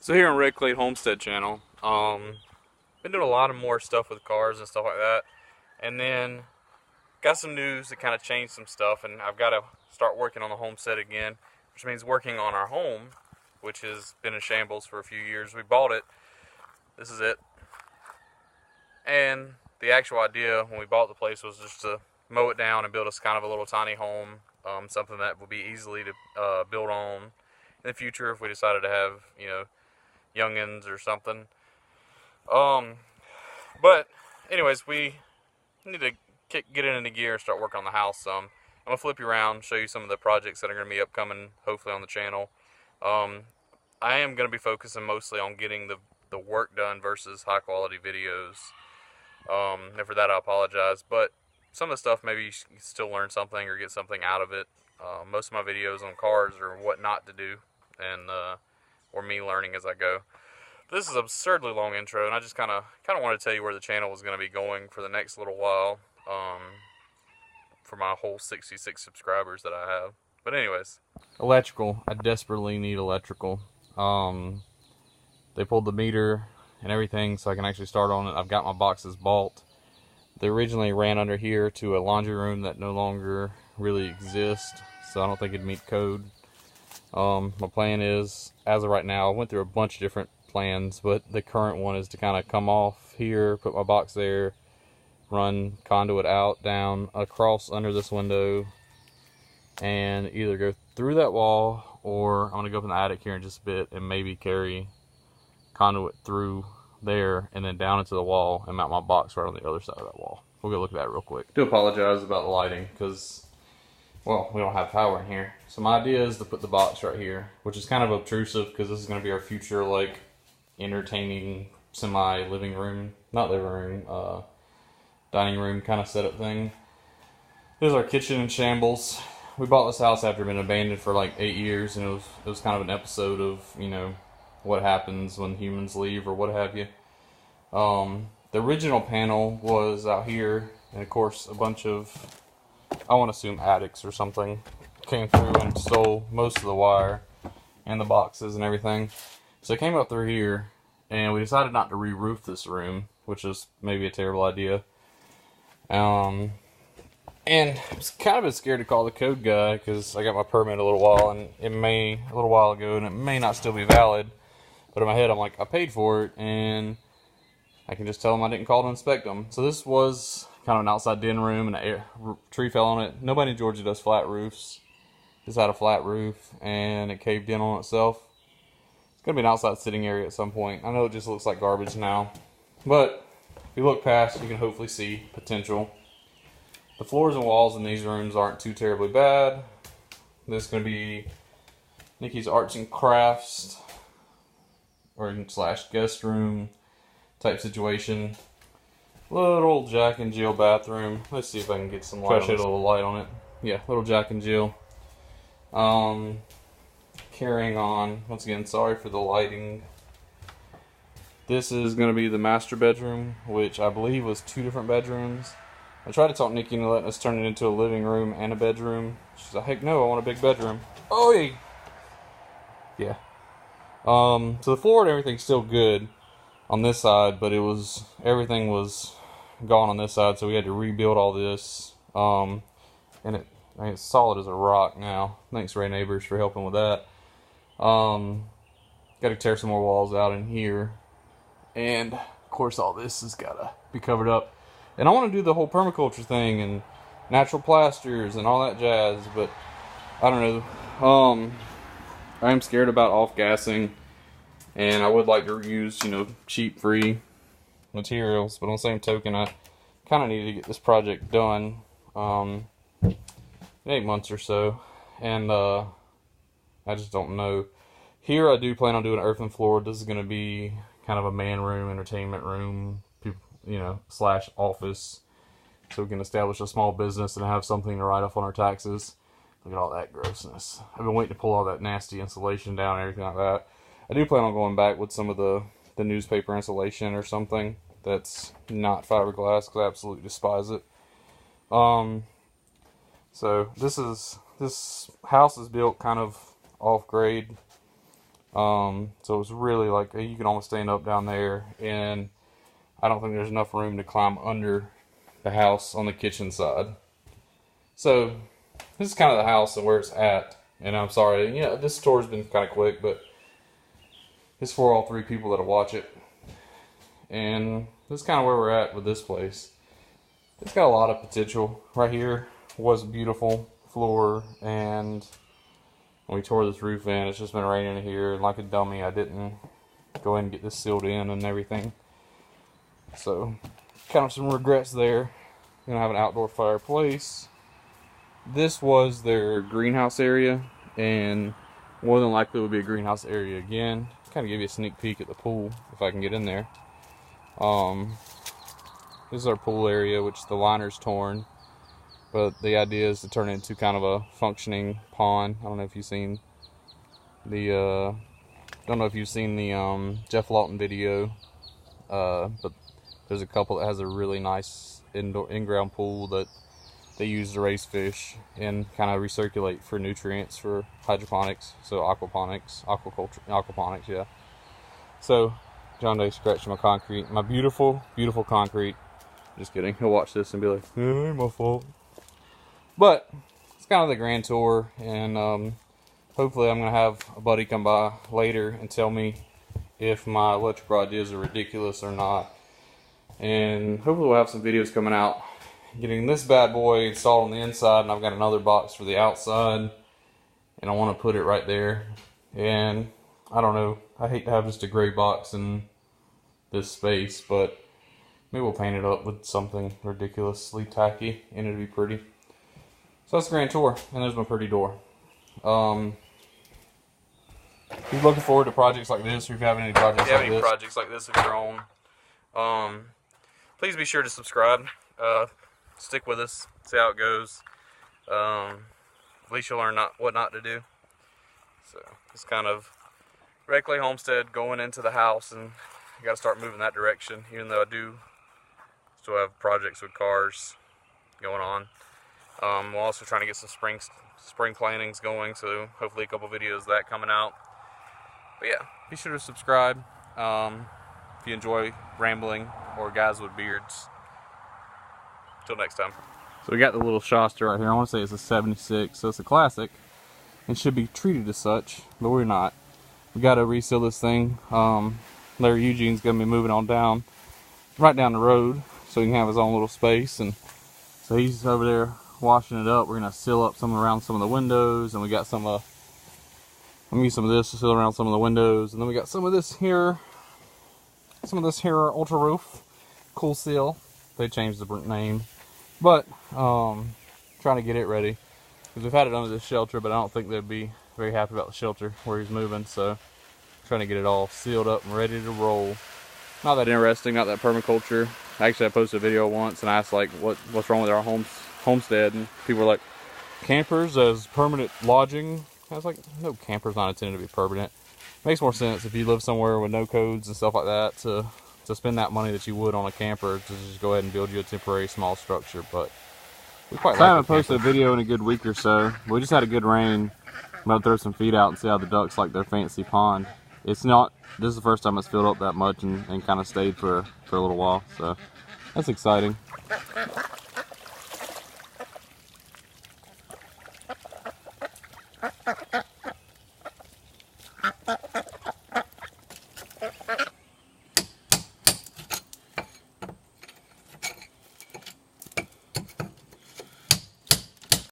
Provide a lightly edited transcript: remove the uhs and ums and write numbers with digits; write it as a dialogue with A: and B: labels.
A: So here on Red Clay Homestead channel, been doing a lot of more stuff with cars and stuff like that, and then got some news that kind of changed some stuff, and I've got to start working on the homestead again, which means working on our home, which has been in shambles for a few years. We bought it. This is it. And the actual idea when we bought the place was just to mow it down and build us kind of a little tiny home, something that would be easily to build on in the future if we decided to have, youngins or something. But anyways, we need to get it into gear and start working on the house some. I'm gonna flip you around, show you some of the projects that are gonna be upcoming, hopefully on the channel. I am gonna be focusing mostly on getting the work done versus high quality videos. And for that I apologize, but some of the stuff maybe you still learn something or get something out of it. Most of my videos on cars are what not to do, and or me learning as I go. This is an absurdly long intro, and I just kind of wanted to tell you where the channel was going to be going for the next little while, for my whole 66 subscribers that I have. But anyways, electrical. I desperately need electrical. They pulled the meter and everything so I can actually start on it. I've got my boxes bought. They originally ran under here to a laundry room that no longer really exists, so I don't think it'd meet code. My plan is, as of right now, I went through a bunch of different plans, but the current one is to kind of come off here, put my box there, run conduit out, down, across under this window, and either go through that wall, or I'm going to go up in the attic here in just a bit and maybe carry conduit through there and then down into the wall and mount my box right on the other side of that wall. We'll go look at that real quick. I do apologize about the lighting because, well, we don't have power in here. So my idea is to put the box right here, which is kind of obtrusive because this is going to be our future, like, entertaining semi-living room, not living room, dining room kind of setup thing. Here's our kitchen in shambles. We bought this house after it had been abandoned for like 8 years, and it was kind of an episode of, what happens when humans leave or what have you. The original panel was out here, and of course a bunch of, I want to assume addicts or something, came through and stole most of the wire and the boxes and everything. So it came up through here, and we decided not to re-roof this room, which is maybe a terrible idea. And I was kind of scared to call the code guy because I got my permit a little while ago, and it may not still be valid. But in my head, I'm like, I paid for it, and I can just tell them I didn't call to inspect them. So this was kind of an outside den room, and a tree fell on it. Nobody in Georgia does flat roofs. This had a flat roof, and it caved in on itself. It's going to be an outside sitting area at some point. I know it just looks like garbage now, but if you look past, you can hopefully see potential. The floors and walls in these rooms aren't too terribly bad. This is going to be Nikki's arts and crafts, or slash guest room type situation. Little Jack and Jill bathroom. Let's see if I can get some light. Try to shed a little light on it. Yeah, little Jack and Jill. Carrying on, once again, sorry for the lighting. This is going to be the master bedroom, which I believe was 2 different bedrooms. I tried to talk Nikki into letting us turn it into a living room and a bedroom. She's like, heck no, I want a big bedroom. Oh, yeah. So the floor and everything's still good on this side, but everything was gone on this side, so we had to rebuild all this. And it's solid as a rock now. Thanks, Ray Neighbors, for helping with that. Got to tear some more walls out in here, and of course all this has got to be covered up. And I want to do the whole permaculture thing and natural plasters and all that jazz, but I don't know. I am scared about off-gassing, and I would like to use, cheap, free materials, but on the same token, I kind of need to get this project done in 8 months or so, and I just don't know. Here I do plan on doing an earthen floor. This is going to be kind of a man room, entertainment room, slash office, so we can establish a small business and have something to write off on our taxes. Look at all that grossness. I've been waiting to pull all that nasty insulation down and everything like that. I do plan on going back with some of the newspaper insulation or something that's not fiberglass, because I absolutely despise it. So this house is built kind of off grade. So it was really like, you can almost stand up down there, and I don't think there's enough room to climb under the house on the kitchen side. So this is kind of the house and where it's at. And I'm sorry, this tour's been kind of quick, but it's for all 3 people that'll watch it. And this is kind of where we're at with this place. It's got a lot of potential. Right here was a beautiful floor, and when we tore this roof in, it's just been raining here, and like a dummy, I didn't go ahead and get this sealed in and everything. So, kind of some regrets there. Gonna have an outdoor fireplace. This was their greenhouse area, and more than likely will be a greenhouse area again. Kind of give you a sneak peek at the pool if I can get in there. This is our pool area, which the liner's torn, but the idea is to turn it into kind of a functioning pond. I don't know if you've seen the Jeff Lawton video, but there's a couple that has a really nice in-ground pool that they use to raise fish and kind of recirculate for nutrients for hydroponics, so aquaponics, yeah. So John Day scratched my concrete, my beautiful, beautiful concrete. Just kidding. He'll watch this and be like, "Eh, ain't my fault." But it's kind of the grand tour, and hopefully I'm gonna have a buddy come by later and tell me if my electrical ideas are ridiculous or not. And hopefully we'll have some videos coming out getting this bad boy installed on the inside, and I've got another box for the outside, and I want to put it right there. And I don't know, I hate to have just a gray box in this space, but maybe we'll paint it up with something ridiculously tacky and it'll be pretty. So that's the grand tour, and there's my pretty door. If you're looking forward to projects like this, or if you have any projects like this of your own, please be sure to subscribe. Stick with us, see how it goes. At least you'll learn what not to do. So it's kind of Reclay Homestead going into the house, and I got to start moving that direction, even though I do still have projects with cars going on. We're also trying to get some spring plantings going, so hopefully a couple videos of that coming out. But yeah, be sure to subscribe if you enjoy rambling or guys with beards. Till next time. So we got the little Shasta right here. I want to say it's a 76, so it's a classic and should be treated as such, but we're not. We got to reseal this thing. Larry Eugene's going to be moving on down, right down the road, so he can have his own little space, and so he's over there washing it up. We're going to seal up some around some of the windows, and we got some I'm going to use some of this to seal around some of the windows, and then we got some of this here Ultra Roof Cool Seal. They changed the name, but trying to get it ready, because we've had it under this shelter, but I don't think they'd be very happy about the shelter where he's moving, so trying to get it all sealed up and ready to roll. Not that interesting, not that permaculture. Actually, I posted a video once and I asked like what's wrong with our homestead, and people were like, campers as permanent lodging. I was like, no, campers not intended to be permanent. Makes more sense if you live somewhere with no codes and stuff like that to spend that money that you would on a camper to just go ahead and build you a temporary small structure. But we quite like it. I haven't posted a video in a good week or so. We just had a good rain. I'm about to throw some feed out and see how the ducks like their fancy pond. It's not, this is the first time it's filled up that much and kind of stayed for a little while, so that's exciting.